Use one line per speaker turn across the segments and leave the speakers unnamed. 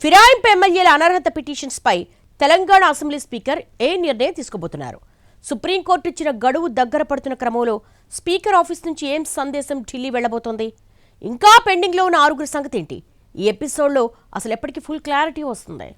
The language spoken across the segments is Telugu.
ఫిరాయింపు ఎమ్మెల్యేల అనర్హత పిటిషన్స్ పై తెలంగాణ అసెంబ్లీ స్పీకర్ ఏ నిర్ణయం తీసుకోబోతున్నారు? సుప్రీంకోర్టు ఇచ్చిన గడువు దగ్గర పడుతున్న క్రమంలో స్పీకర్ ఆఫీస్ నుంచి ఏం సందేశం ఢిల్లీ వెళ్లబోతోంది? ఇంకా పెండింగ్లో ఉన్న 6 సంగతి ఏంటి? ఈ ఎపిసోడ్లో అసలు ఎప్పటికీ ఫుల్ క్లారిటీ వస్తుంది.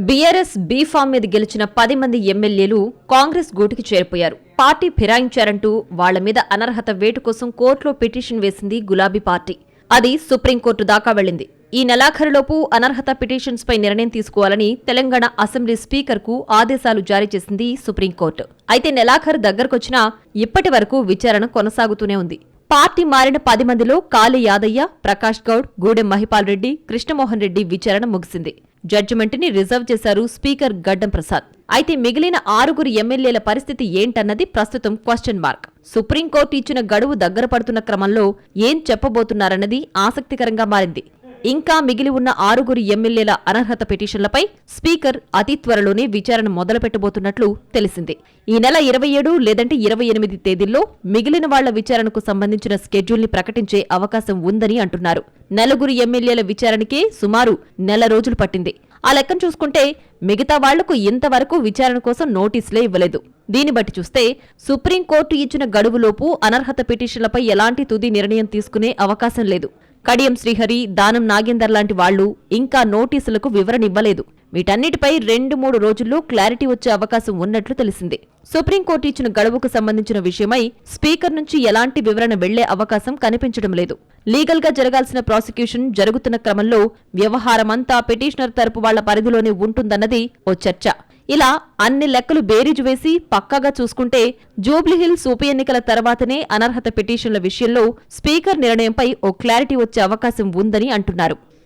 బీఆర్ఎస్ బీఫామ్ మీద గెలిచిన 10 మంది ఎమ్మెల్యేలు కాంగ్రెస్ గూటికి చేరిపోయారు. పార్టీ ఫిరాయించారంటూ వాళ్ల మీద అనర్హత వేటు కోసం కోర్టులో పిటిషన్ వేసింది గులాబీ పార్టీ. అది సుప్రీంకోర్టు దాకా వెళ్లింది. ఈ నెలాఖరులోపు అనర్హత పిటిషన్స్ పై నిర్ణయం తీసుకోవాలని తెలంగాణ అసెంబ్లీ స్పీకర్ కు ఆదేశాలు జారీ చేసింది సుప్రీంకోర్టు. అయితే నెలాఖరు దగ్గరకొచ్చినా ఇప్పటి వరకు విచారణ కొనసాగుతూనే ఉంది. పార్టీ మారిన 10 మందిలో కాళీ యాదయ్య, ప్రకాష్ గౌడ్, గూడెం మహిపాల్ రెడ్డి, కృష్ణమోహన్ రెడ్డి విచారణ ముగిసింది. జడ్జిమెంట్ ని రిజర్వ్ చేశారు స్పీకర్ గడ్డం ప్రసాద్. అయితే మిగిలిన 6 ఎమ్మెల్యేల పరిస్థితి ఏంటన్నది ప్రస్తుతం క్వశ్చన్ మార్క్. సుప్రీంకోర్టు ఇచ్చిన గడువు దగ్గర పడుతున్న క్రమంలో ఏం చెప్పబోతున్నారన్నది ఆసక్తికరంగా మారింది. ఇంకా మిగిలి ఉన్న 6 ఎమ్మెల్యేల అనర్హత పిటిషన్లపై స్పీకర్ అతి త్వరలోనే విచారణ మొదలుపెట్టబోతున్నట్లు తెలిసింది. ఈ నెల 27 లేదంటే 28 తేదీల్లో మిగిలిన వాళ్ల విచారణకు సంబంధించిన స్కెడ్యూల్ ని ప్రకటించే అవకాశం ఉందని అంటున్నారు. 4 ఎమ్మెల్యేల విచారణకే సుమారు నెల రోజులు పట్టింది. ఆ లెక్కను చూసుకుంటే మిగతా వాళ్లకు ఇంతవరకు విచారణ కోసం నోటీసులే ఇవ్వలేదు. దీన్ని బట్టి చూస్తే సుప్రీంకోర్టు ఇచ్చిన గడువులోపు అనర్హత పిటిషన్లపై ఎలాంటి తుది నిర్ణయం తీసుకునే అవకాశం లేదు. కడియం శ్రీహరి, దానం నాగేందర్ లాంటి వాళ్లు ఇంకా నోటీసులకు వివరణ ఇవ్వలేదు. వీటన్నిటిపై 2-3 రోజుల్లో క్లారిటీ వచ్చే అవకాశం ఉన్నట్లు తెలిసింది. సుప్రీంకోర్టు ఇచ్చిన గడువుకు సంబంధించిన విషయమై స్పీకర్ నుంచి ఎలాంటి వివరణ వెళ్లే అవకాశం కనిపించడం లేదు. లీగల్ గా జరగాల్సిన ప్రాసిక్యూషన్ జరుగుతున్న క్రమంలో వ్యవహారమంతా పిటిషనర్ తరపు వాళ్ల పరిధిలోనే ఉంటుందన్నది ఓ చర్చ. ఇలా అన్ని లెక్కలు బేరీజు వేసి పక్కాగా చూసుకుంటే జూబ్లీహిల్స్ ఉప ఎన్నికల తర్వాతనే అనర్హత పిటిషన్ల విషయంలో స్పీకర్ నిర్ణయంపై ఓ క్లారిటీ వచ్చే అవకాశం ఉందని అంటున్నారు.